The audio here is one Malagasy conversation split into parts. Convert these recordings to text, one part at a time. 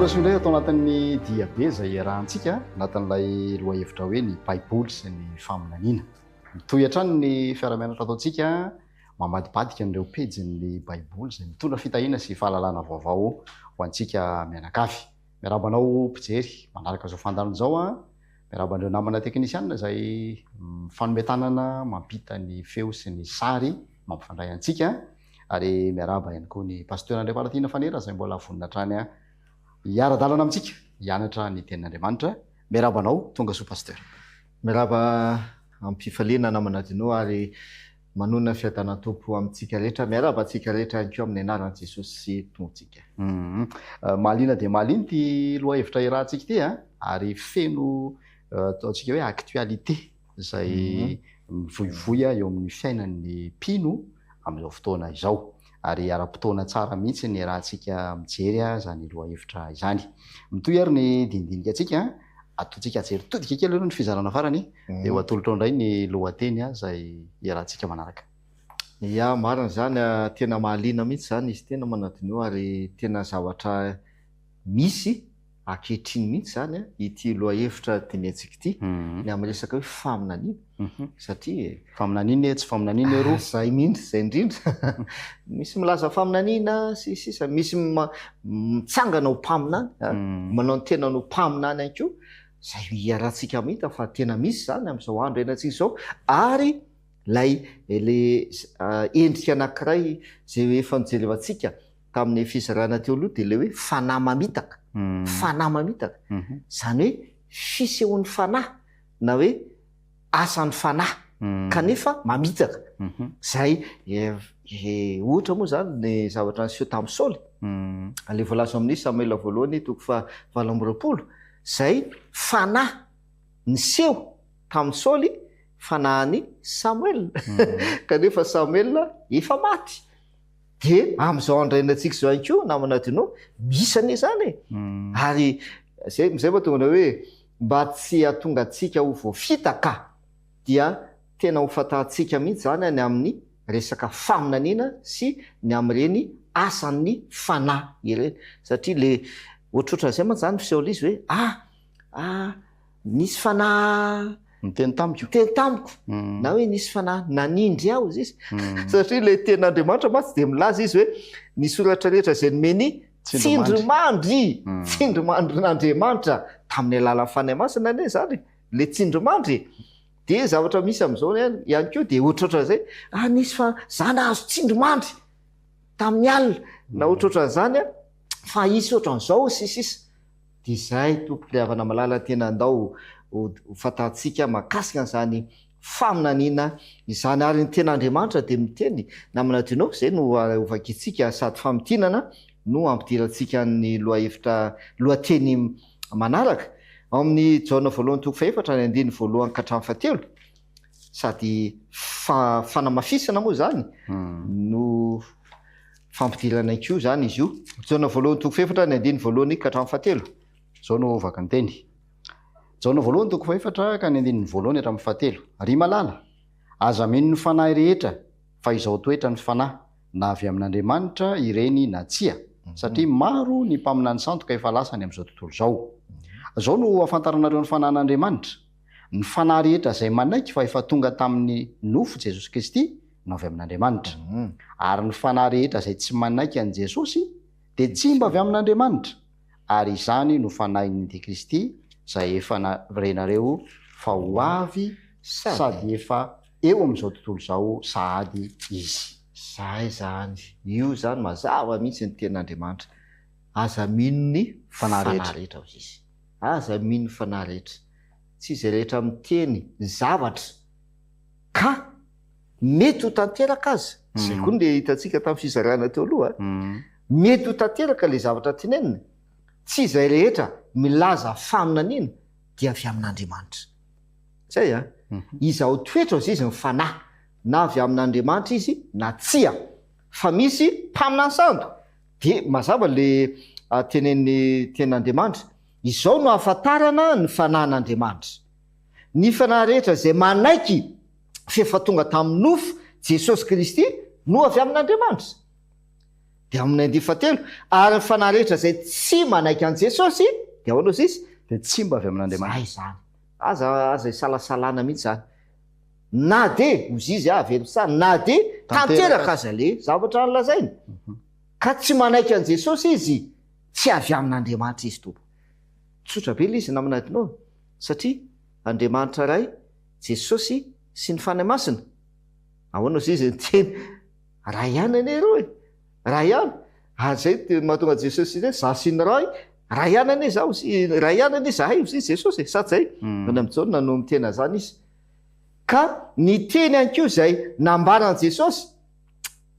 tonga soindray atao anatin'ny diabe izay iarahantsika anatin'ilay loha hevitra hoe ny baiboly sy ny faminaniana. Mitohy hatrany ny fiara-mianatra ataontsika mamadibadika an'ireo pejin'ny baiboly izay mitondra fitahiana sy fahalalana vaovao ho antsika mianakavy. Miarabanao mpijery manaraka izao fandalina izao miaraban'ireo namana teknisianina izay fanometanana mampita ny feo sy ny sary mampifandray antsika, ary miaraba ihany koa ny pasteur André Valentine Fanera izay mbola vonona hatrany hiara-dalana amintsika hianatra ny tenin'Andriamanitra. Miarabanao, tonga soa pasteur. Miaraba ampifaliana namanadinao ary manona fiadanam-tompo amintsika rehetra. Miaraba antsika rehetra ihany koa amin'ny anaran'i Jesosy sy tompontsika. Mahaliana dia mahaliana ty loha hevitra iarahantsika ity ary feno ataontsika hoe actualité izay mivoivoy eo amin'ny fiainan'ny mpino amin'izao fotoana izao, ary ara-potoana tsara mihitsy ny rahantsika mijery zany loha hevitra izany. Mitoy ary ny dindinika antsika ataontsika jery todika kely aloha ny fizarana farany dia ho atolotra indray ny lohateny izay iarahantsika manaraka. Ya, marina zany, tena mahaliana mihitsy zany izy tena manadinao ary tena zavatra misy ankehitriny mihitsy zany ity loha hevitra tenentsika ity ny amin'ny resaka hoe faminaniana. Satria faminaniana tsy faminaniana ero zay mihitsy zay indrindra misy milaza faminaniana sy sisa, misy mitsangana ho mpaminany, manao ny tena no mpaminany ihany koa. Zay iarahantsika mahita fa tena misy zany amin'izao andro iainantsika izao, ary lay le endrika anankiray zay efa nijerevantsika tamin'ny fizarana teo aloha dia le hoe fanahy mamitaka. Fanahy mamitaka zany hoe fisehoan'ny fanahy na hoe asan'ny fanahy kanefa mamitaka. Zay ohatra moa zany ny zavatra niseho tamin'ny Saoly, le voalaza amin'ny Samuela voalohany toko 4:20, zay fanahy niseho tamin'ny Saoly fanahiny Samuel kanefa Samuel efa maty. Dia amin'izao andro iainantsika izao ihany koa namanadinao misy an'izany ary zay mahatonga hoe mba tsy hahatonga antsika ho voafitaka dia tena ho fatantsika mihitsy zany ny amin'ny resaka faminaniana sy ny amin'ireny asan'ny fanahy ireny. Satria le ohatrohatran'izay mantsy zany fisehoana izy hoe nisy fanahy miteny tamiko na hoe nisy fanahy nanindry aho izy. Satria le tenin'Andriamanitra mantsy dia milaza izy hoe ny soratra rehetra izay nomeny tsindrimandry n'Andriamanitra tamin'ny alalan'ny fanahy masina anie zany le tsindrimandry. Dia zavatra misy amin'izao ihany koa dia ohatrohatran'izay nisy zany azo tsindrimandry tamin'ny alina na ohatrohatran'izany fa isy ohatran'izao sisisa. Dia izay tompo-pitiavana malala tena andao ho fatantsika makasika an'izany faminaniana izany, ary ny ten'Andriamanitra dia miteny namanadinao. Izay no ovakitsika sady famitinana no ampidirantsika ny loha hevitra lohateny manaraka ao amin'ny Jaona voalohany toko 4:1 ka hatramin'ny 7, sady fanamafisana moa zany no fampidirana koa zany izy io. Jaona voalohany toko 4:1 ka hatramin'ny 7 zao no ovaka ny teny. Jaona voalohany toko 4 ka 1 hatramin'ny 7. Ry malala, aza mino ny fanahy rehetra fa izao toetra ny fanahy na avy amin'Andriamanitra ireny na tsia, satria maro ny mpaminany sandoka efa lasany amin'izao tontolo izao. Zao no afantaranareo ny fanahin'Andriamanitra: ny fanahy rehetra izay manaiky fa efa tonga tamin'ny nofo Jesosy Kristy no avy amin'Andriamanitra, ary ny fanahy rehetra izay tsy manaiky an' Jesosy dia tsy mba avy amin'Andriamanitra, ary izany no fanahin'ny Kristy izay efa renareo fa ho avy sady efa eo amin'izao tontolo izao sahady izy. Zay zany, io zany mazava mihitsy ny tenin'Andriamanitra. Aza mino ny fanahy rehetra izy, aza mino ny fanahy rehetra, tsy izay rehetra miteny zavatra ka mety ho tanteraka aza. Zay koa le hitantsika tamin'ny fizarana teo aloha, mety ho tanteraka le zavatra tenenina. Tsy izay rehetra milaza faminaniana dia avy amin'Andriamanitra. Zay izy ao toetra izy ny fanahy, na avy amin'Andriamanitra izy na tsia, fa misy mpaminany sando. Dia mazava le tenen'ny tenin'Andriamanitra, izao no ahafantarana ny fanahin'Andriamanitra: ny fanahy rehetra izay manaiky fa efa tonga tamin'ny nofo Jesosy Kristy no avy amin'Andriamanitra. dia amin'ny andiny fahatelo ary ny fanahy rehetra zay tsy manaiky an' Jesosy dia ahoana izy dia tsy mba avy amin'Andriamanitra. zay zany aza isalasalana mihitsy zany na de ozy izy avelo tsara na de tanteraka aza le zavatra nylazainy ka tsy manaiky an' Jesosy izy tsy avy amin'Andriamanitra izy tompo. Tsotra be le izy naminadinao satria Andriamanitra ray Jesosy sy ny fanahy masina ahoana izy izy nyteny raha ihany ane ro e raha ihany zay mahatonga Jesosy zay za sy ny ray raha ihany ane zaho raha ihany ane zahay ozy izy Jesosy sady zay any amin'izao no mitena zany izy ka ny teny any ko zay nambaran' Jesosy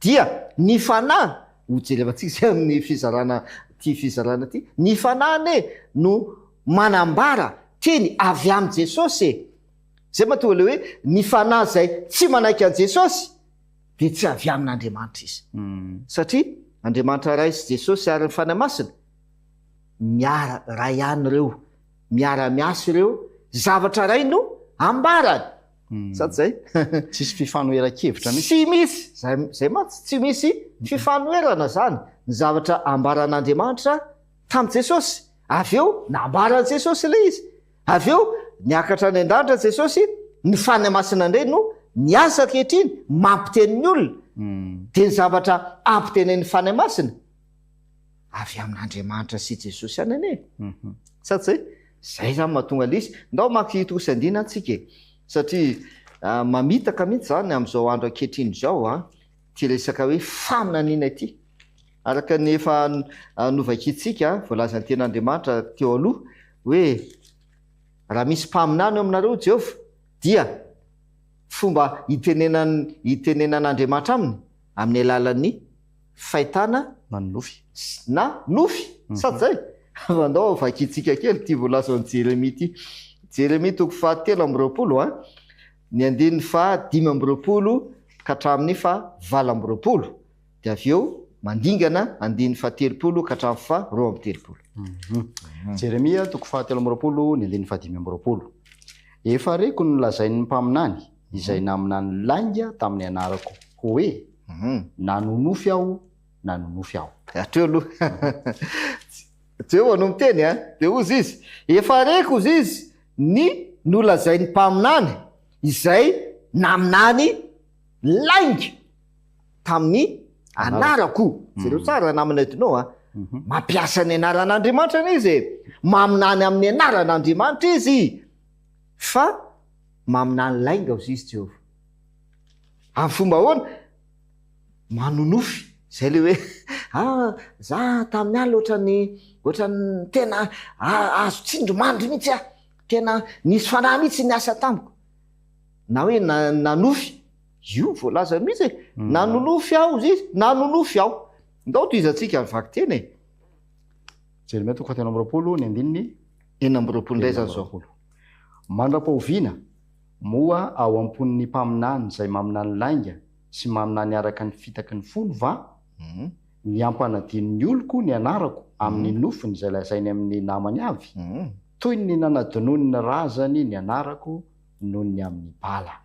dia ny fanahy hojerevantsika zay amin'ny fizarana ty ny fanahy no manambara teny avy am' Jesosy zay mahatonga le hoe ny fanahy zay tsy manaiky an' Jesosy dia tsy avy amin'Andriamanitra izy satria Andriamanitra ray sy Jesosy ary ny fanahy masina miara raha ihany reo miara-miasa ireo zavatra ray no ambarany sady zay tsisy fifanoheran-kevitra tsy misy zay matsy tsy misy fifanoherana zany ny zavatra ambaran'Andriamanitra tamin'i Jesosy avy eo nambaran' Jesosy le izy avy eo niakatra any an-danitra Jesosy ny fanahy masina indray no miasa ankehitriny mampiteny ny olona dia ny zavatra ampitenen'ny fanahy masina avy amin'Andriamanitra sy Jesosy any ane sady zay zany mahatonga le izy ndao maky tosy andina antsika satria mamitaka mihitsy zany amin'izao andro ankehitriny zao ty resaka hoe faminaniana ity araka ny efa novakitsika voalaza ny ten'Andriamanitra teo aloha hoe raha misy mpaminany aminareo Jehova dia fomba hitenenan'Andriamanitra aminy amin'ny alalan'ny fahitana na nofy sady zay andao vakitsika kely ty voalaza ny Jeremia ty Jeremia toko 7:20 ny andininy 5:20 ka hatramin'ny 7:20 dia avy eo mandingana andininy 7:30 ka hatramin'ny 2:30 Jeremia toko 7:20 ny andininy 5:20 efa reko no lazain'ny mpaminany izay naminany lainga tamin'ny anarako hoe nanonofy aho nanonofy aho atreo aloha Jehova no miteny dia ozy izy efa reko ozy izy ny nolazain'ny mpaminany izay naminany lainga tamin'ny anarako zareo tsara naminadinao mampiasa ny anaran'Andriamanitra ny izy maminany amin'ny anaran'Andriamanitra izy fa maminany lainga ozy izy Jehova amin'ny fomba ahoana manonofy zay le hoe za tamin'ny any ohatran'ny tena azo tsindromandry mihitsy tena nisy fanahy mihitsy ny asa tamiko na hoe nanofy io voalaza mihitsy nanonofy aho izy izy nanonofy aho ndao to izantsika nivaky teny Jeremia toko 7:20 ny andininy 4:20 ndray zany zao mandra-pahoviana moa ao amponin'ny mpaminany izay maminany lainga sy maminany araka ny fitaky ny folo va ny ampanadin'ny oloko ny anarako amin'ny nofiny izay lazainy amin'ny namany avy toy ny nanadinony ny razany ny anarako noho ny amin'ny bala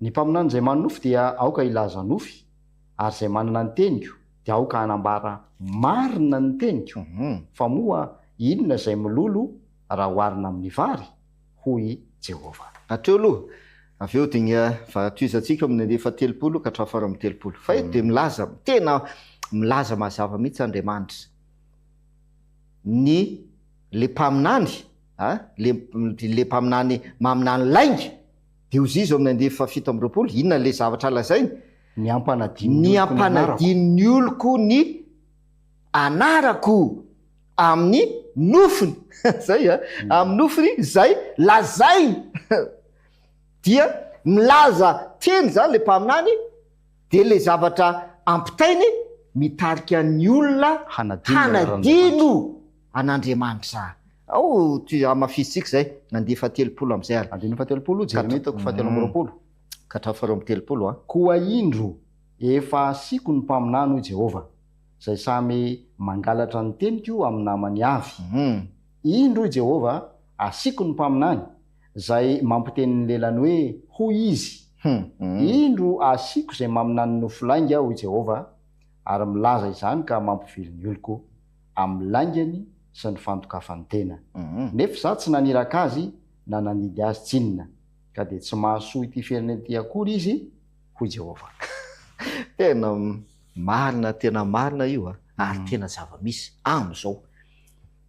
ny mpaminany izay manofy dia aoka ilaza nofy ary izay manana ny teniko dia aoka hanambara marina ny teniko fa moa inona izay milolo raha hoarina amin'ny vary hoy Jehova atreo aloha avy eo dia toizantsika amin'ny 7:30 ka hatramin'ny 7:30 fa eto dia milaza tena milaza mazava mihitsy Andriamanitra ny le mpaminany le mpaminany maminany lainga dia ozy izy amin'ny 7:20 inona le zavatra lazainy ny ampanadin'ny oloko ny anarako amin'ny nofiny zay amin'ny nofiny zay lazainy dia milaza teny zany le mpaminany dia le zavatra ampitainy mitarika ny olona hanadino an'Andriamanitra ao amafisitsika zay nandeha 7:30 amin'izay ary andininy 7:30 Jeremia toko 7:20 ka hatramin'ny 2:30 koa indro efa asiako ny mpaminany hoy Jehova izay samy mangalatra ny teniko amin'ny namany avy indro hoy Jehova asiako ny mpaminany izay mampiteny ny lelany hoe hoy izy indro asiako izay maminany nofo lainga hoy Jehova ary milaza izany ka mampivily ny oloko amin'ny laingany sy ny fantokafany tena. Nefa za tsy naniraka azy na nanidy azy tsinona ka dia tsy mahasoa ity firenena ity akory izy hoy Jehovah. Tena marina io ary tena zava-misy amin'izao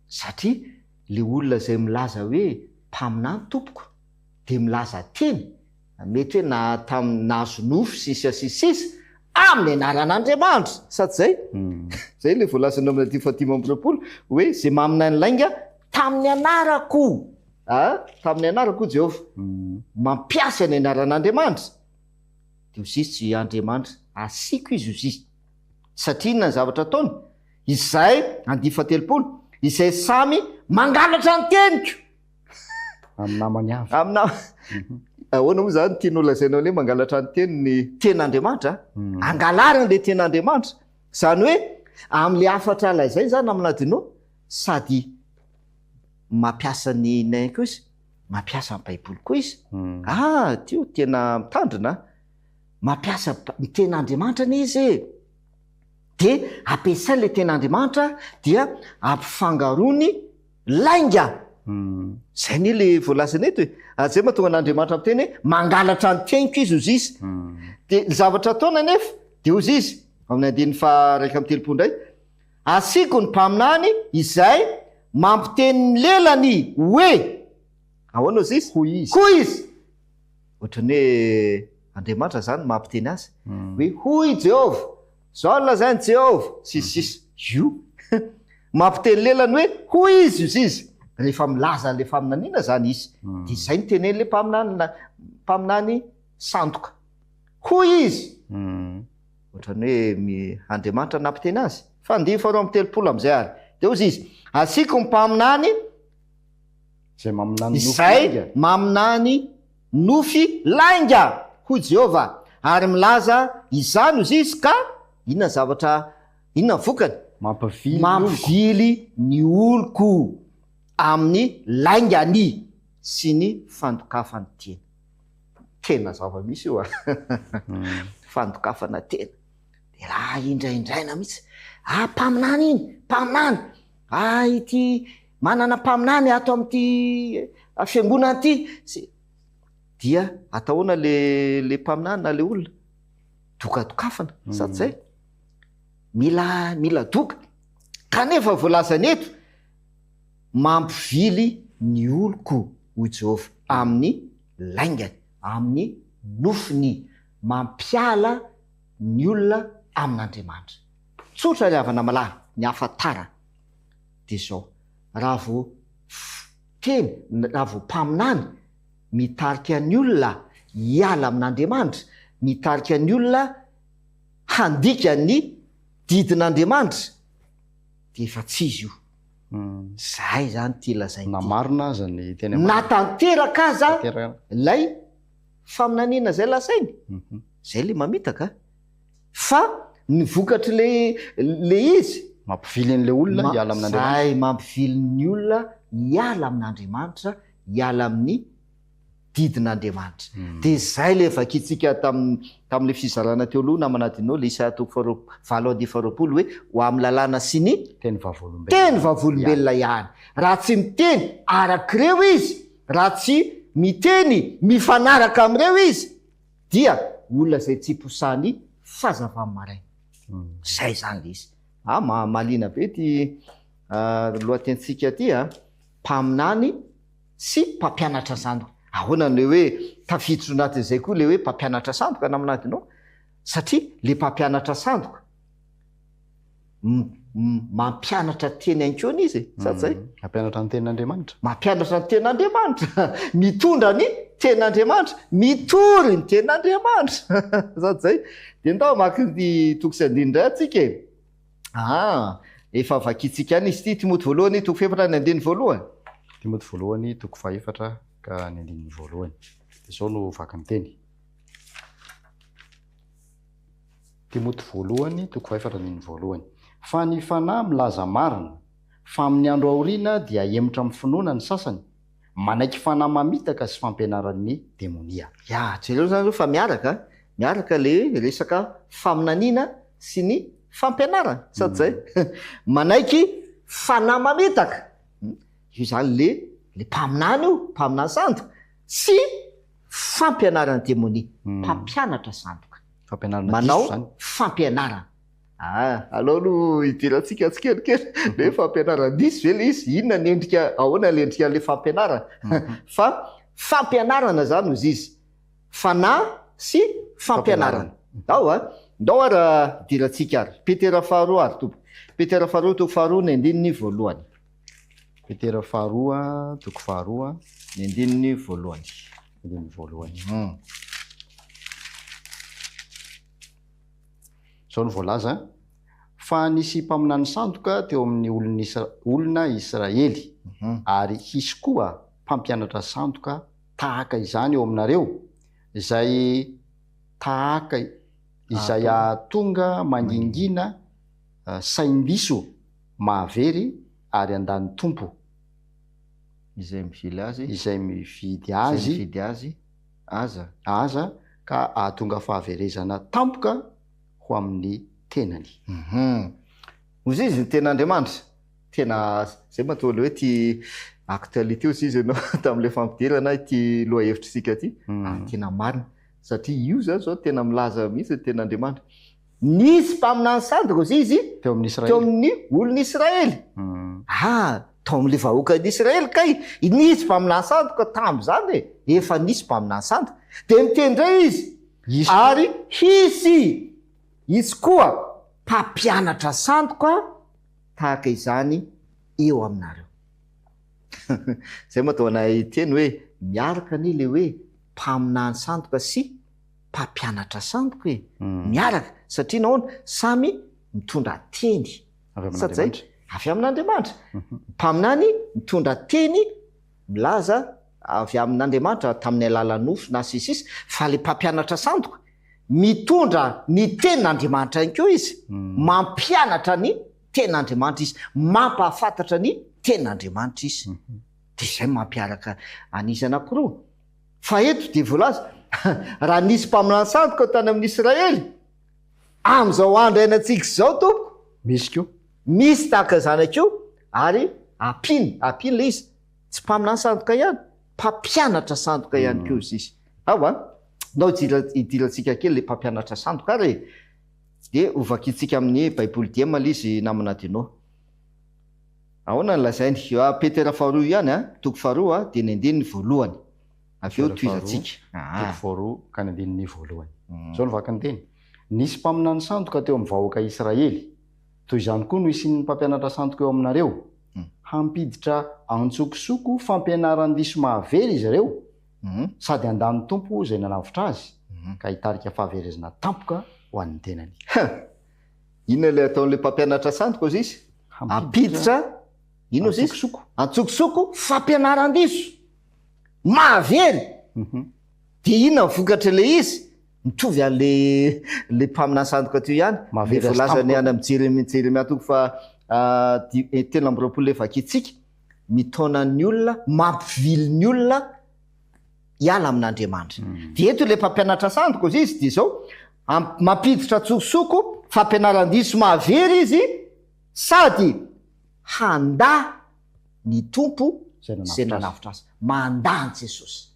satria le olona izay milaza hoe mpaminany tompoko dia milaza teny mety hoe na tamin'ny nahazo nofo sisa amin'ny anaran'Andriamanitra sady zay zay le voalazana amin'ny 15 hoe zay mamina ny lainga tamin'ny anarako Jehovah mampiasa ny anaran'Andriamanitra dia izisy Andriamanitra asiako izy izisy satria inona ny zavatra ataony izay 17 izay samy mangalatra ny teniko amin'ny namany avy ahoana moa zany tianao lazaina hoe mangalatra ny ten'Andriamanitra angalarina le ten'Andriamanitra zany hoe amin'le afatra alay zay zany aminadinao sady mampiasa ny nainy koa izy mampiasa ny baiboly koa izy tio tena mitandrina mampiasa ny ten'Andriamanitra ny izy dia ampiasay le ten'Andriamanitra dia ampifangarony lainga zay ny le voalazana eto hoe zay mahatonga an'Andriamanitra amiteny hoe mangalatra ny teniko izy ozy izy dia ny zavatra ataona nefa dia ozy izy amin'ny 1:30 indray asiako ny mpaminany izay mampiteny ny lelany hoe ahoana ozy izy hoy izy ohatrany hoe Andriamanitra zany mampiteny azy hoe hoy Jehovah zao lazainy Jehovah sisy io mampiteny lelany hoe hoy izy ozy izy rehefa milaza le faminaniana zany izy dia izay nitenen'le mpaminany sandoka hoy izy ohatrany hoe Andriamanitra nampiteny azy fa 9:30 am'izay ary dia ozy izy asiako ny mpaminany izay maminany nofy lainga hoy Jehovah ary milaza izany ozy izy ka inona zavatra inona vokany mampivily ny oloko amin'ny laingany sy ny fandokafany tena zava-misy io fandokafana tena dia raha indraindraina mihitsy mpaminany ity manana mpaminany ato amin'ity fiangonana ity dia atahoana le mpaminany na le olona dokadokafana sady zay mila doka kanefa voalazany eto mampivily ny oloko hoy Jehovah amin'ny laingany amin'ny nofiny mampiala ny olona amin'Andriamanitra tsotra le havana malala ny afatara dia zao raha vo mpaminany mitarika ny olona hiala amin'Andriamanitra mitarika ny olona handika ny didin'Andriamanitra dia efa tsy izy io zay zany ty lazaina marina aza ny tena natanteraka aza lay faminaniana zay lasainy zay le mamitaka fa ny vokatry le izy mampivily an'le olona hiala amin'Andriamanitra zay mampivily ny olona hiala amin'Andriamanitra hiala amin'ny didin'Andriamanitra dia zay le vakitsika tamin'le fizarana teo aloha na manadinao le isa 7:20 hoe ho amin'ny lalàna sy ny teny vavolombelona ihany raha tsy miteny arak'ireo izy raha tsy miteny mifanaraka amin'ireo izy dia olona zay tsy posany fahazavany maraina zay zany le izy malina be ty lohatentsika ty mpaminany sy mpampianatra sandoka ahoana le hoe tafiditra anatin'izay koa le hoe mpampianatra sandoka naminadinao satria le mpampianatra sandoka mampianatra teny ankony izy sady zay mampianatra ny ten'Andriamanitra mampianatra ny ten'Andriamanitra mitondra ny ten'Andriamanitra mitory ny ten'Andriamanitra sady zay dia ndao maky ny toko sy andindray atsika efa vakitsika any izy ty Timoty voalohany toko 4 ny andiny voalohany Timoty voalohany toko 4 ka ny andiny voalohany dia zao no vakany teny Timoty voalohany toko 4 ny voalohany fa ny fanahy milaza marina fa amin'ny andro aoriana dia hemotra amin'ny finoana ny sasany manaiky fanahy mamitaka sy fampianaran'ny demonia jereo zany fa miaraka le resaka faminaniana sy ny fampianarana sady zay manaiky fanahy mametaka io zany le mpaminany io mpaminany sandoka sy fampianarana démonie mpampianatra sandoka manao fampianarana alao no idirantsika atsikelikely le fampianarana diso ve le izy inona ny endrika ahoana le endrika le fampianarana fa fampianarana zany ozy izy fanahy sy fampianarana ndao ara idirantsika ary petera faharoa ary tompo petera faharoa toko faharoa ny andininy voalohany petera faharoa toko faharoa ny andininy voalohany zao ny voalaza fa nisy mpaminany sandoka teo amin'ny olona Israely ary hisy koa mpampianatra sandoka tahaka izany eo aminareo izay tahaka izay ahatonga mangingina saimbiso mahavery ary andany tompo izay mividy azy aza ka ahatonga fahaverezana tampoka ho amin'ny tenany ozy izy ny ten'Andriamanitra tena zay matole hoe ty actualité ozy izy ianao tam'le fampidirana ty loha hevitrisika ty tena marina satria io zany zao tena milaza mihitsy ny ten'Andriamanitra nisy mpaminany sandoka ozy izy teo amin'ny olon'ny Israely tao am'le vahoakan'Israely kay nisy mpaminany sandoka tambo zany efa nisy mpaminany sandoka de mitendray izy ary izy koa mpampianatra sandoka tahaka izany eo aminareo zay mataonay teny hoe miaraka ny le hoe mpaminany sandoka sy mpampianatra sandoka miaraka satria nahoana samy mitondra teny sady zay avy amin'Andriamanitra mpaminany mitondra teny milaza avy amin'Andriamanitra tamin'ny alalan'ofo na sisisy fa le mpampianatra sandoka mitondra ny tenin'Andriamanitra ihany koa izy mampianatra ny tenin'Andriamanitra izy mampahafantatra ny tenin'Andriamanitra izy de zay mampiaraka anisy anankiroa fa eto de voalaza raha nisy mpaminany sandoka tany amin'ny Israely am'izao andro ainatsika zao tompo misy tahaka zany akeo ary apiny le izy tsy mpaminany sandoka ihany mpampianatra sandoka ihany keo izy izy nao idirantsika kely le mpampianatra sandoka ary de ovakitsika amin'ny baiboly diema le izy namana dinao ahoana ny lazainy petera faharoa ihany toko faharoa de ny andininy voalohany avy eo toizantsika toko faharoa ka ny andininy voalohany zao ny vaky ny teny nisy mpaminany sandoka teo amin'ny vahoaka Israely toy izany koa no isian'ny mpampianatra sandoka eo aminareo hampiditra antsokosoko fampianaran-diso mahavery izy ireo sady andany tompo izay nanavitra azy ka hitarika fahaverezana tampoka ho an'ny tenany inona le ataon'le mpampianatra sandoka ozy izy hampiditra ino ozy izy antsokosoko fampianaran-diso mahavery de inona vokatra le izy mitovy an'le mpaminany sandoka teo ihany volazany any amin'ny Jeremia toko fa telo amby roapolo le vakitsika mitaonan'ny olona mampivily ny olona hiala amin'Andriamanitra de eto le mpampianatra sandoka ozy izy de zao mampiditra tsokosoko fampianaran-diso mahavery izy sady handa ny tompo zay nanavitra azy mandany Jesosy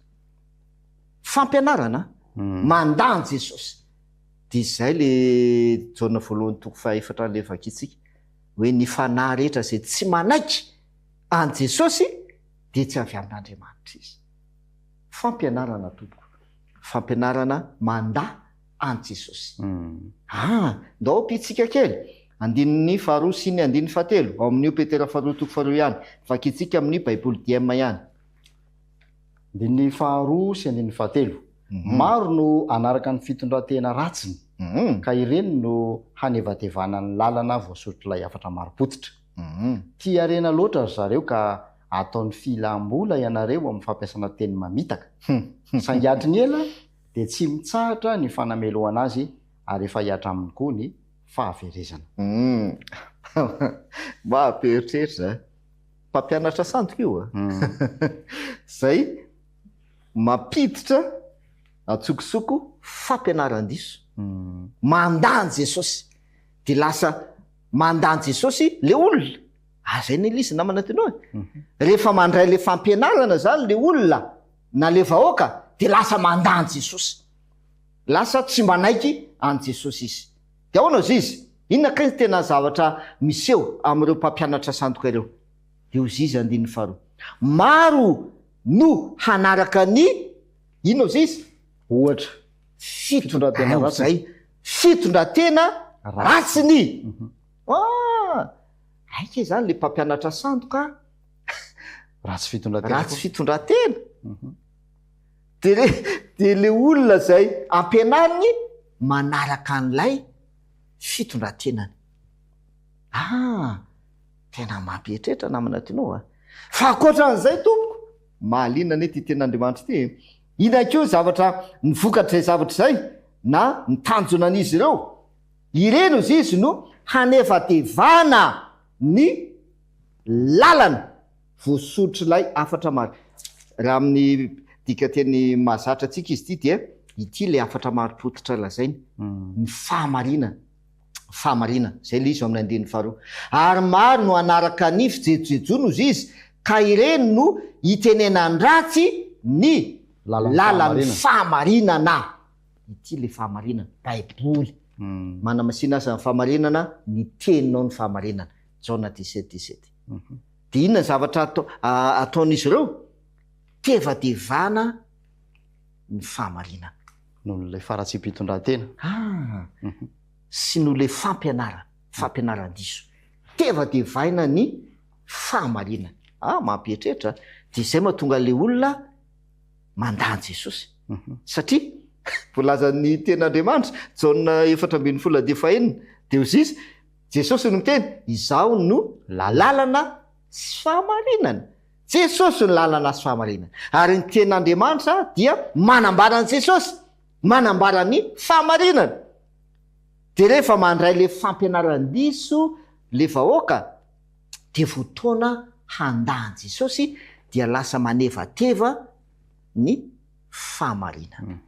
fampianarana mandany Jesosy de zay le jaona voalohany toko fahaefatra le vakitsika hoe ny fanahy rehetra zay tsy manaiky an Jesosy de tsy avy amin'Andriamanitra izy fampianarana tompoko fampianarana manda an Jesosy ndao pitsika kely andininy faharoa sy ny andininy fahatelo ao amin'io petera faharoa toko faharoa ihany vakitsika amin'ny baiboly diema ihany andininy faharoa sy andininy fahatelo maro no anaraka ny fitondratena ratsiny ka ireny no hanevadevana ny lalana voasorotrilay afatra maropotsitra tia arena loatra zareo ka ataon'ny filam-bola ianareo amin'ny fampiasana teny mamitaka sangiatry ny ela de tsy mitsahatra ny fanameloana azy ary efa hiatra aminy koa ny fahaverezana mahamperitreritra mpampianatra sandoka io zay mampiditra atsokosoko fampianaran-diso mandany Jesosy de lasa mandany Jesosy le olona. Zay ny lisy namana tenoa. Rehefa mandray le fampianarana zany le olona na le vahoaka de lasa mandany Jesosy. Lasa tsy manaiky an Jesosy izy. De ahoana izy izy? Inona kay tena zavatra miseho amin'ireo mpampianatra sandoka ireo? De ozy izy 15. Maro no hanaraka ny ino izy izy? Ohatra fitondratena ratsy. Fitondratena ratsiny. Aika zany le mpampianatra sandoka ratsy fitondratena. Ratsy fitondratena. De le olona zay ampianariny manaraka an'ilay fitondrantenany. Tena mampihetrehitra namana tinao. Fa ankoatran'izay tompoko, mahaliana ane ty ten'Andriamanitra ty. Ina koa zavatra nivokatra izay zavatra izay na nitanjona an'izy ireo. Ireno izy no hanefatevana ny lalana voasotr'ilay afatra maro. Raha amin'ny dika teny mahazatra antsika izy ty dia ity le afatra maro potitra lazainy. Ny fahamarinana. Fahamarinana. Zay le izy amin'ny 15. Ary maro no anaraka ny fijejojejono izy izy, ka ireny no itenenany ratsy ny lalan'ny fahamarinana. Ity le fahamarinana. Baiboly. Manamasina azy ny fahamarinana, ny teninao ny fahamarinana. Jaona 17:17. De inona zavatra ataon'izy ireo? Tevadevana ny fahamarinana. Noho le faratsipitondratena. Sy no le fampianaran-diso. Tevadevaina ny fahamarinana. Mampihetrehitra. De izay mahatonga le olona mandany Jesosy. Satria voalaza ny ten'Andriamanitra Jaona 4:15 de ozy izy Jesosy no miteny, izaho no lalana sy fahamarinana. Jesosy no lalana sy fahamarinana. Ary ny ten'Andriamanitra dia manambara an Jesosy, manambara ny fahamarinana. De rehefa mandray le fampianaran-diso le vahoaka, de fotoana handany Jesosy dia lasa manevateva ny fahamarinana.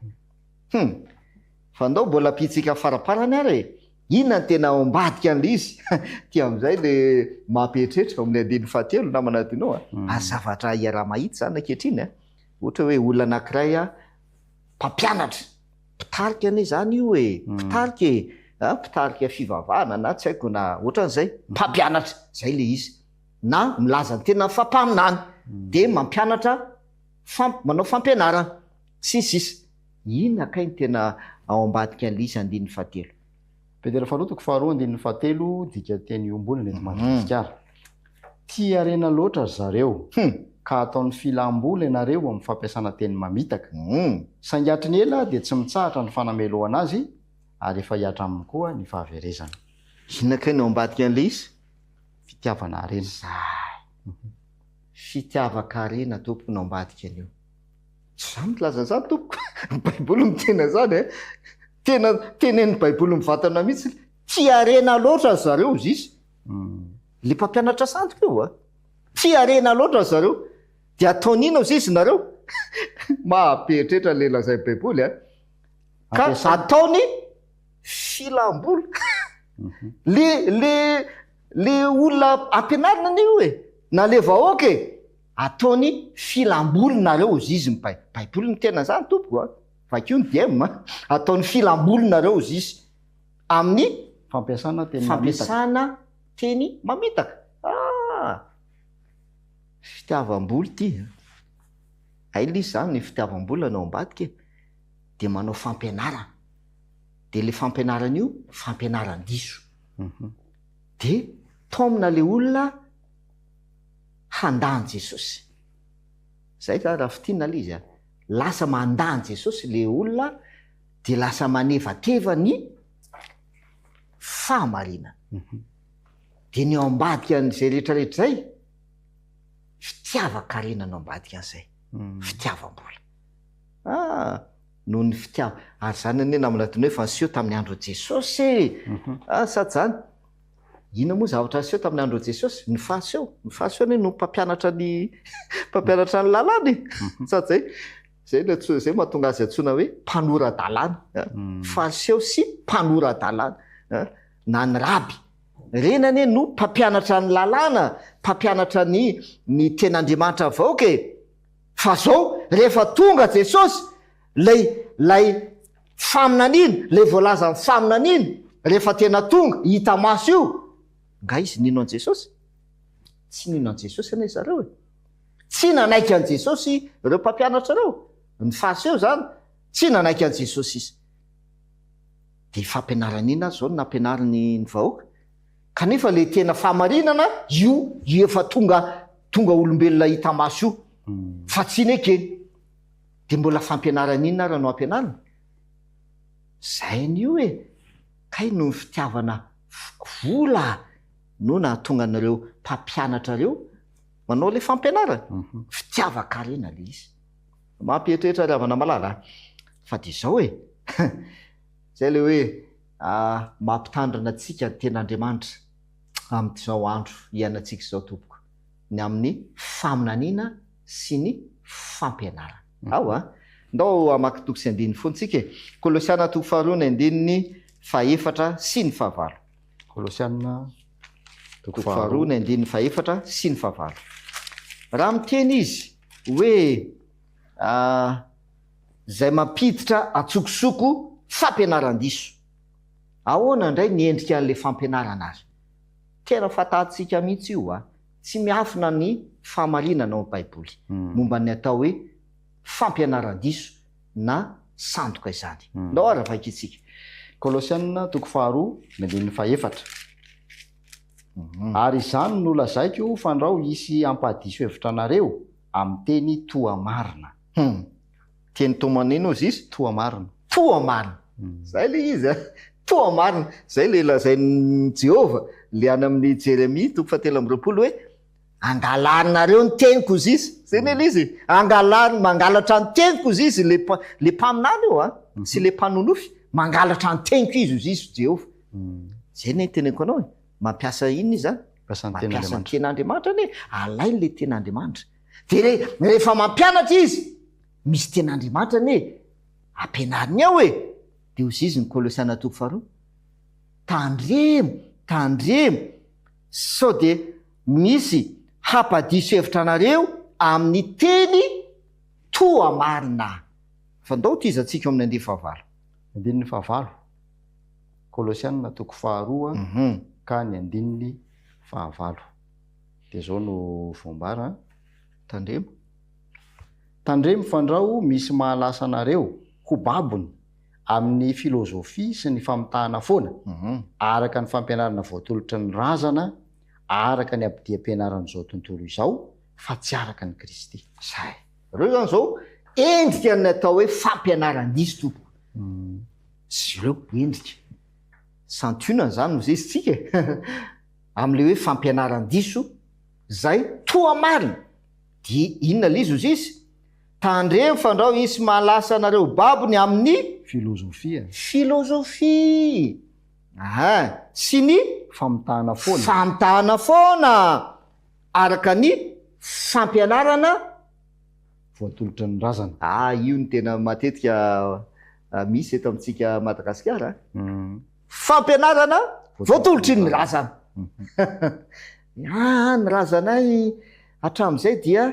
Fa ndao mbola pitsika faraparany ary inona ny tena ao ambadika an'le izy? Ty am'izay le mampihetrehitra amin'ny 15 namana tinao. Zavatra iaraha mahitsy zany ankehitriny. Ohatra hoe olona anankiray mpampianatra, mpitarika ane zany io mpitarika fivavahana na tsy haiko na ohatran'izay, mpampianatra, zay le izy. Na milaza ny tena fampaminany, de mampianatra, manao fampianarana, sisisy. Inona kay ny tena ao ambadika an'le izy 15. Petera faharotoko 2:17 dika teny iombonana eto Madagasikara. Tia arena loatra zareo ka ataon'ny filambola ianareo amin'ny fampiasana teny mamitaka. Sangatry ela dia tsy mitsahatra ny fanameloana azy ary efa hiatra aminy koa ny fahaverezana. Inona kay ny ao ambadika an'le izy? Fitiavana arena. Fitiavaka arena tompoko no ambadika an'io. Tsy zany milaza zany tompoko. Ny Baiboly mitena zany tena tenen'ny Baiboly mivatana mihitsy. Tia arena loatra zareo izy izy. Le mpampianatra sandoka io tia arena loatra zareo. De ataon'ino izy izy nareo? Mampihetrehitra le lazay Baiboly ka ataony filambola. Le olona ampianarina an'io na le vahoaka ataony filamboly nareo izy izy. Baiboly ny tena zany tompoko vakio ny diema. Ataony filamboly nareo izy izy amin'ny fampiasana teny mamitaka. Fitiavam-boly ty. Aila izy zany ny fitiavam-boly anao ambadika de manao fampianarana. De le fampianarana io fampianaran-diso. De taomina le olona handany Jesosy. Zay ka raha fitina le izy lasa mandany Jesosy le olona de lasa manevateva ny fahamarinana. De ny ao ambadika an'izay rehetrarehetra zay fitiavakarena no ambadika an'izay. Fitiavam-bola. Noho ny fitiava. Ary zany ane namana teny hoe fa niseho tamin'ny andro Jesosy. Sady zany. Ina moa zavatra niseho tamin'ny andro Jesosy? Ny fahaseho. Ny fahaseho no mpampianatra ny lalàna. Sady zay mahatonga azy antsoina hoe mpanora-dalàna. Fahaseho sy mpanora-dalàna. na ny raby reny anie no mpampianatra ny lalàna mpampianatra ny ten'andriamanitra vaoka fa zao rehefa tonga Jesosy lay faminan'iny lay voalaza ny faminan'iny rehefa tena tonga hita maso io nga izy nino an Jesosy tsy nino an Jesosy ane zareo tsy nanaiky an Jesosy reo mpampianatra reo ny faseo zany tsy nanaiky an Jesosy izy de fampianaran'ina zao no nampianariny ny vahoaka kanefa le tena fahamarinana io efa tonga olombelona hita maso io fa tsy nekeny de mbola fampianaran'inona raha no ampianarina zay n'io kay no fitiavana vola no na tonga anareo mpampianatra reo manao le fampianarana fitiavakarena le izy mampietrehitra ravana malala fa de zao zay le hoe mampitandrina atsika ten'Andriamanitra amin'izao andro ianantsika zao tompoko ny amin'ny faminaniana sy ny fampianarana ndao amaky toko sy andininy fontsika Kolosiana toko 2:4 sy ny 5. Kolosiana toko 2:4 sy ny 5. Raha miteny izy hoe zay mampiditra atsokosoko fampianaran-diso ahoana indray niendrika an'le fampianarana azy tena fatatsika mihitsy io tsy miafina ny fahamarinana ao Baiboly momba ny atao hoe fampianaran-diso na sandoka izany ndao ara vaika itsika Kolosiana toko 2:4 ary izany no lazaiko fandrao isy ampahadiso hevitra anareo amin'ny teny toa marina teny tomanino izy izy toa marina zay le izy toa marina zay le lazain'ny Jehova le any amin'ny Jeremia toko 7:20 hoe angalarinareo ny teniko izy zay ne le izy mangalatra ny teniko izy le mpaminany io sy le mpanonofy mangalatra ny teniko izy Jehova zay ne teneko anao mampiasa inona izy mampiasa ny ten'Andriamanitra ne alainy le ten'Andriamanitra de rehefa mampianatra izy misy ten'Andriamanitra ne ampianariny ao de ozy izy ny Kolosiana toko 2 tandremo sao de misy hapadiso hevitra anareo amin'ny teny toa marina fa ndao ty izy atsika amin'ny 5. Kolosiana toko 2 ka ny 5 de zao no fombara tandremo fandrao misy mahalasa anareo ho babony amin'ny filozofia sy ny famitahana foana araka ny fampianarana voatolotra ny razana araka ny abdiam-pianaran'izao tontolo izao fa tsy araka ny Kristy zay reo zany zao endrika ny atao hoe fampianaran-diso tompoko sy reo endrika santunana zany zay izy tsika am'le hoe fampianaran-diso zay toa marina di inona le izy tandremo fandrao isy mahalasa anareo babony amin'ny filozofia sy ny famitahana foana araka ny fampianarana voatolotra ny razana io ny tena matetika misy eto amintsika Madagasikara fampianarana voatolotry ny razana ny razanay hatramin'izay dia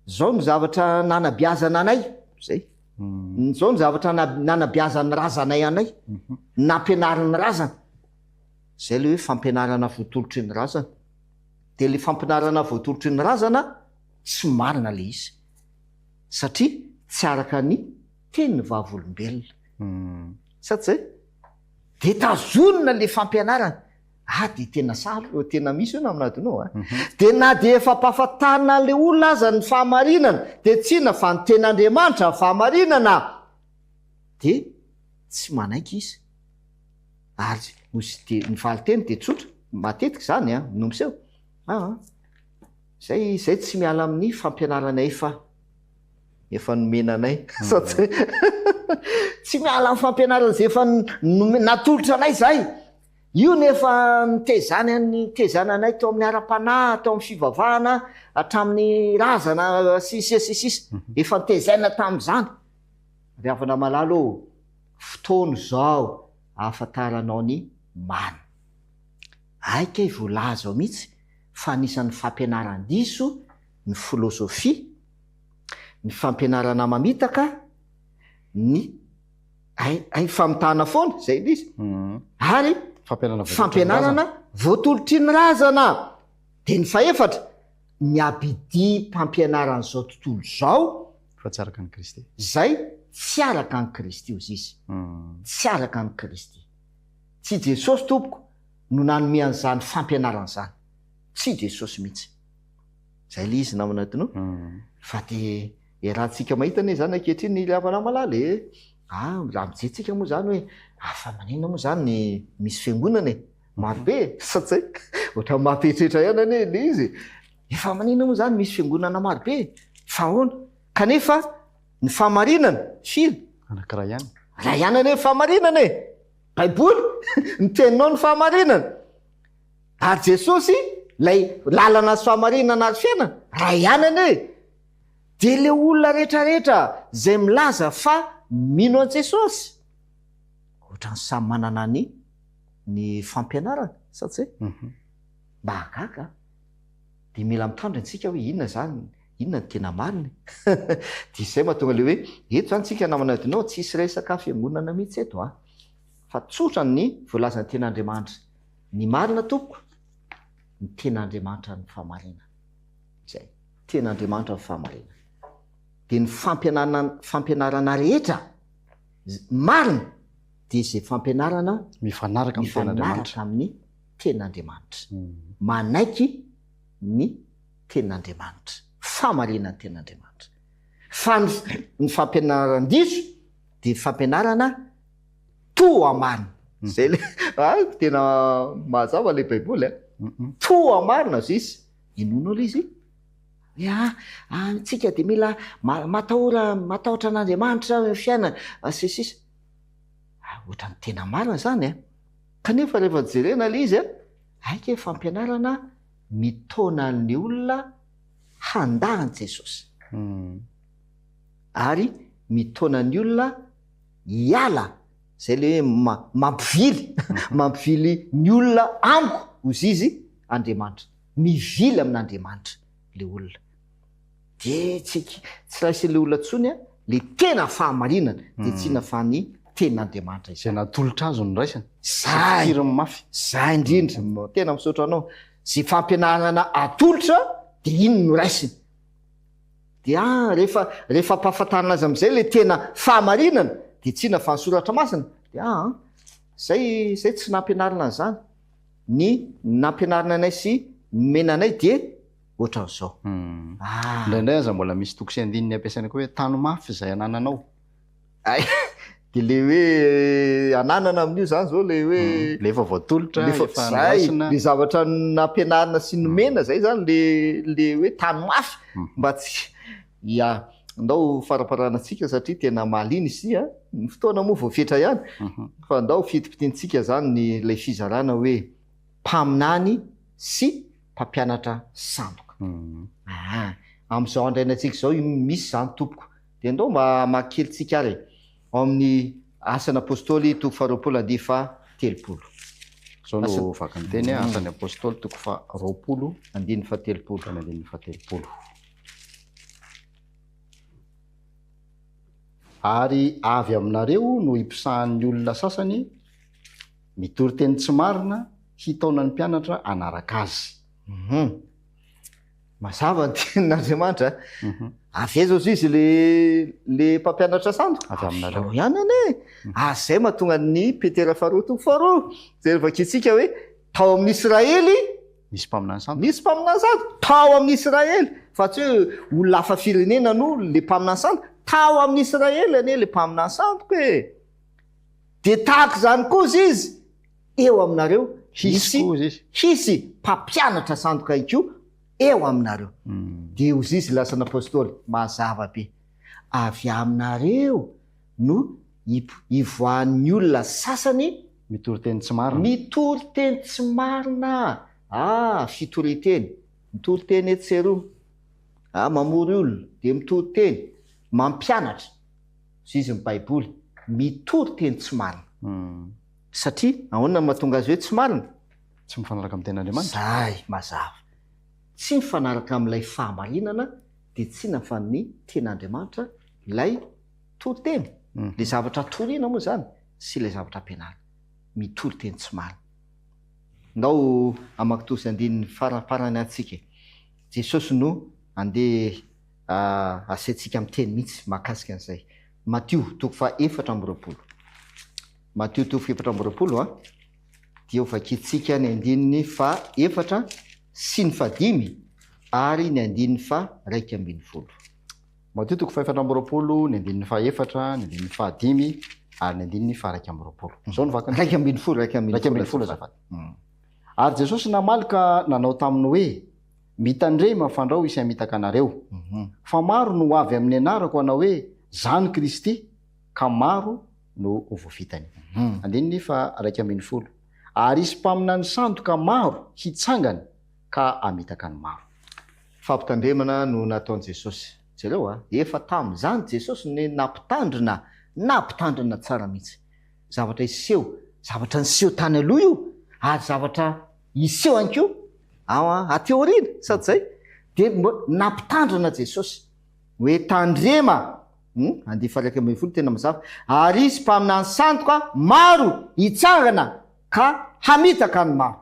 zao ny zavatra nanabiazana anay zay zao ny zavatra nanabiazany razanay anay nampianarany razana zay le hoe fampianarana voatolotry ny razana de le fampianarana voatolotry ny razana tsy marina le izy satria tsy araka ny teny vavolombelona sady zay de tazonina le fampianarana de tena salo tena misy io na aminadinao de na de efa mpahafantarina le olona aza ny fahamarinana de tsy na fa ny ten'Andriamanitra ny fahamarinana de tsy manaiky izy ary osy ny valiteny de tsotra matetika zany no miseho zay tsy miala amin'ny fampianaranay efa nomenanay sady tsy miala amin'ny fampianarana zay efa natolotra anay zay io nefa nitezananay tao amin'ny ara-panahy tao amin'ny fivavahana hatramin'ny razana sisy efa nitezaina tamin'izany ry havana malalo fotoana zao ahafantaranao ny marina aika voalaza ao mihitsy fa anisan'ny fampianaran-diso ny filôsofia, ny fampianarana mamitaka, ny ay famitahana foana zay l izy ary fampianarana voatolotry ny razana. De ny fahefatra ny abidia mpampianaran'izao tontolo zao fa tsy araka ny Kristy zay tsy araka ny Kristy ozy izy tsy araka ny Kristy, tsy Jesosy tompoko no nanome an'izany fampianaran'izany, tsy Jesosy mihitsy zay le izy namana tino fa de rahantsika mahita ane zany ankehitriny ny lavana malala raha mijentsika moa zany hoe afa manina moa zany ny misy fiangonana marobe satsy ohatra mampetrehitra ihany ane le izy efa manina moa zany misy fiangonana marobe fa ahoana kanefa ny famarinana firy anankiray ihany raha ihany ane famarinana baiboly ny teninao ny fahamarinana ary Jesosy lay lalana sy fahamarinana ary fiainana raha ihany ane. De le olona rehetrarehetra zay milaza fa mino an Jesosy ohatrany samy manana ny fampianarana satsy mba hagaga de mila mitandro antsika hoe inona zany, inona ny tena mariny de izay mahatonga le hoe eto zany tsika namana dinao tsisy resaka fiangonana mihitsy eto fa tsotra ny voalazan'ny ten'Andriamanitra ny marina tompoko ny ten'Andriamanitra ny fahamarinana zay ten'Andriamanitra ny fahamarinana. De ny fampianarana rehetra marina de izay fampianarana mifanaraka amin'ny ten'Andriamanitra manaiky ny ten'Andriamanitra fahamarinana ny ten'Andriamanitra. Fa ny fampianaran-diso de fampianarana toa marina zay le tena mazava le baiboly toa marina zay izy inono le izy tsika de mila matahotra an'Andriamanitra fiainana sisisa ohatra ny tena marina zany kanefa rehefa jerena le izy aika fampianarana mitona ny olona handahany Jesosy ary mitona ny olona hiala zay le mampivily ny olona amiko ozy izy Andriamanitra mivily amin'Andriamanitra le olona de tsy raisy le olona tsony le tena fahamarinana de tsy nafa ny ten'Andriamanitra izay natolotra azo ny raisiny zay mafy zay indrindra tena misaotra anao zay fampianarana atolotra de iny no raisiny de rehefa mpahafantarana azy am'izay le tena fahamarinana de tsy nafa ny soratra masina de zay tsy nampianarana an'izany ny nampianarana anay sy menanay de ohatran'izao indraindray aza mbola misy toko sy andininy ampiasaina koa hoe tano mafy zay anananao de le hoe ananana amin'io zany zao le hoe le efa voatolotra zay le zavatra nampianarina sy nomena zay zany le hoe tano mafy mba tsy andao faraparanantsika satria tena maliny izy ny fotoana moa voafetra ihany fa andao fitipitiantsika zany lay fizarana hoe mpaminany sy mpampianatra sandoka am'izao andrainantsika zao misy zany tompoko de andao makelitsika ary ao amin'ny asan'ny apôstôly toko 2:30 zao no vakany teny asan'ny apôstôly toko 2:30 ary avy aminareo no himpisahan'ny olona sasany mitory teny tsy marina hitaona ny mpianatra anaraka azy mazava ny tenin'Andriamanitra avy zao izy le mpampianatra sandoka avy aminareo ihany ane zay mahatonga ny Petera 2:2 zay vakitsika hoe tao amin'ny Israely misy mpaminany sandoka tao amin'ny Israely fa tsy hoe olona hafa firenena no le mpaminany sandoka tao amin'ny Israely ane le mpaminany sandoka de tahaka zany koa izy eo aminareo hisy mpampianatra sandoka iko eo aminareo de ozy izy lasan'ny apôstôly mazava be avy aminareo no ivoan'ny olona sasany mitory teny tsy marina fitory teny mitory teny etseroa mamory olona de mitory teny mampianatra sy izy ny baiboly mitory teny tsy marina satria ahoana mahatonga azy hoe tsy marina tsy mifanaraka amin'ny ten'Andriamanitra. Zay mazava tsy mifanaraka amin'ilay fahamarinana de tsy na fa ny ten'Andriamanitra ilay toriteny le zavatra toriana moa zany sy ilay zavatra ampianarina mitoriteny tsy marina. Ndao amakitosy andininy faraparany atsika Jesosy no andeha asaintsika amin'ny teny mihitsy mahakasika an'izay. Matio 4:20 Matio 4:20 dia vakintsika ny andininy 4 sy ny 5 ary ny andininy 2:20. Matio 4:20 ny andininy 4, ny andininy 5 ary ny andininy 2:20. Zao ny vakany 2:20 azafady. Ary Jesosy namaly ka nanao taminy hoe mitandrema fandrao isay mitaka anareo. Fa maro no avy amin'ny anarako hanao hoe zany Kristy ka maro no voavitany. Andininy 2:20. Ary isy mpamina ny sandoka maro hitsangany ka amitaka ny maro. Fampitandremana no nataon'i Jesosy. Jereo efa tamin'izany Jesosy ny nampitandrina tsara mihitsy. Zavatra iseho, zavatra niseho tany aloha io, ary zavatra iseho ihany koa aty aoriana, sady zay de nampitandrina Jesosy hoe tandrema. 2:20 tena mazava. Ary isy mpamina ny sandoka maro hitsangana ka hamitaka ny maro.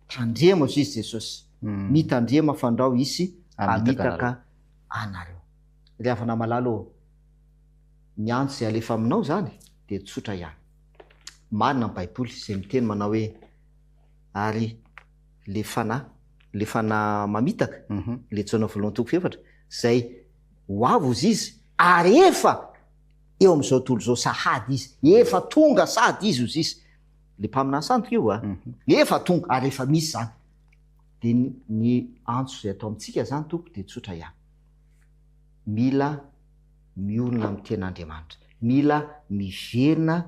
Tandrema izy Jesosy. Mitandrema fandrao isy hamitaka anareo. Rehefa malalo ny andro zay alefa aminao zany de tsotra ihany. Marina ny Baiboly izay miteny manao hoe ary le fana mamitaka le tsona voalohany 4 zay ho avo izy ary efa eo amin'izao tontolo zao sahady izy, efa tonga sahady izy ozy izy. Le mpamina ny sandoka io efa tonga ary efa misy zany. De ny antso zay atao amintsika zany tompo de tsotra ihany. Mila miorina amin'ny ten'Andriamanitra, mila miverina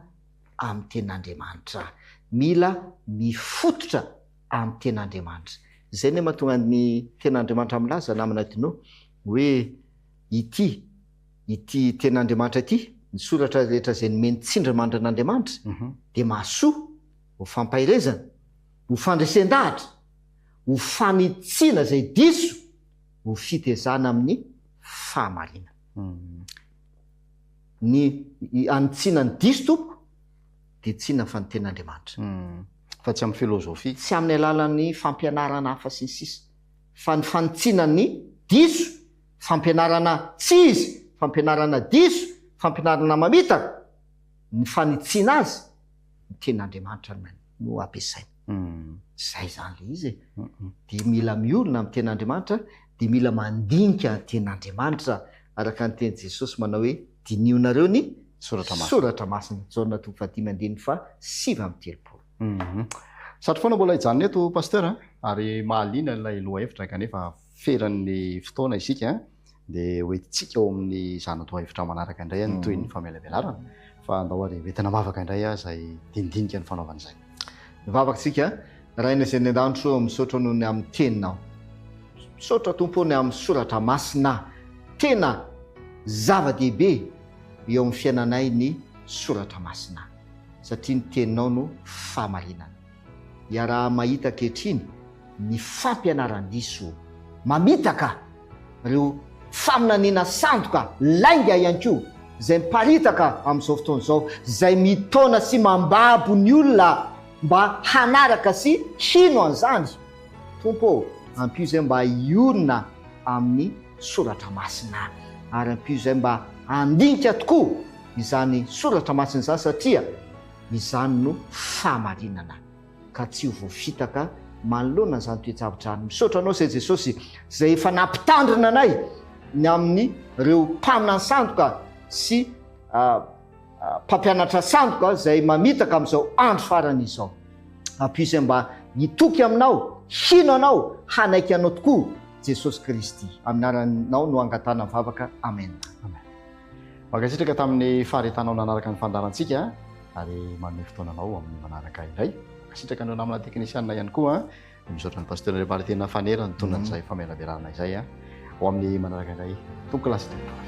amin'ny ten'Andriamanitra, mila mifototra amin'ny ten'Andriamanitra. Zay ny mahatonga ny ten'Andriamanitra milaza namana dino hoe ity ten'Andriamanitra ity, ny soratra rehetra zay nomeny tsindrimandry n'Andriamanitra de mahasoa ho fampahirezana, ho fandresen-dahatra, ho fanitsiana zay diso, ho fitezana amin'ny fahamarina. Ny anitsiana ny diso tompo de tsina fa ny ten'Andriamanitra. Fa tsy amin'ny filozofia, tsy amin'ny alalan'ny fampianarana hafa sy ny sisa, fa ny fanitsiana ny diso, fampianarana tsy izy, fampianarana diso, fampianarana mamitaka, ny fanitsiana azy ny ten'Andriamanitra no ampiasaina. Zay zany le izy. De mila miorina amin'ny ten'Andriamanitra, de mila mandinika ny ten'Andriamanitra araka ny teny Jesosy manao hoe dinionareo ny soratra masina. Jaona 5:7. Satria foana mbola hijanona eto pasteur ary mahaliana ilay loha hevitra kanefa feran'ny fotoana isika de hoentitsika eo amin'ny zanatao hevitra manaraka indray ny toy ny famelabelarana fa andao ary entina mavaka indray zay dindinika ny fanaovan'izay. Mivavaksika raha ina zay ny andandro misaotra noho ny amin'ny teninao. Misaotra tompo ny amin'ny soratra masina. Tena zava-dehibe eo amin'ny fiainanay ny soratra masina. Satria ny teninao no fahamarinana. Iaraha mahita ankehitriny ny fampianaran-diso, mamitaka ireo faminaniana sandoka lainga ihany koa zay miparitaka amin'izao fotoana izao, zay mitona sy mambabo ny olona mba hanaraka sy hino an'izany. Tompo ampio zay mba iorina amin'ny soratra masina, ary ampio zay mba andinika tokoa izany soratra masina izany satria izany no fahamarinana ka tsy ho voafitaka manoloana izany toejavitra. Misaotra anao zay Jesosy zay efa nampitandrina anay ny amin'ny ireo mpamina ny sandoka sy mpampianatra sandoka zay mamitaka amin'izao andro farany izao. Ampio zay mba hitoky aminao, hino anao, hanaiky anao tokoa Jesosy Kristy. Aminaranao no angatana mivavaka. Amen. Makasitraka tamin'ny faharetanao nanaraka ny fandarantsika ary manome fotoananao amin'ny manaraka indray. Makasitraka anao namina teknisianina ihany koa misaotra ny pasteur Rebartena Fanera ny tonan'izay famelabelarana izay ho amin'ny manaraka indray. Tomboka lasy tompo.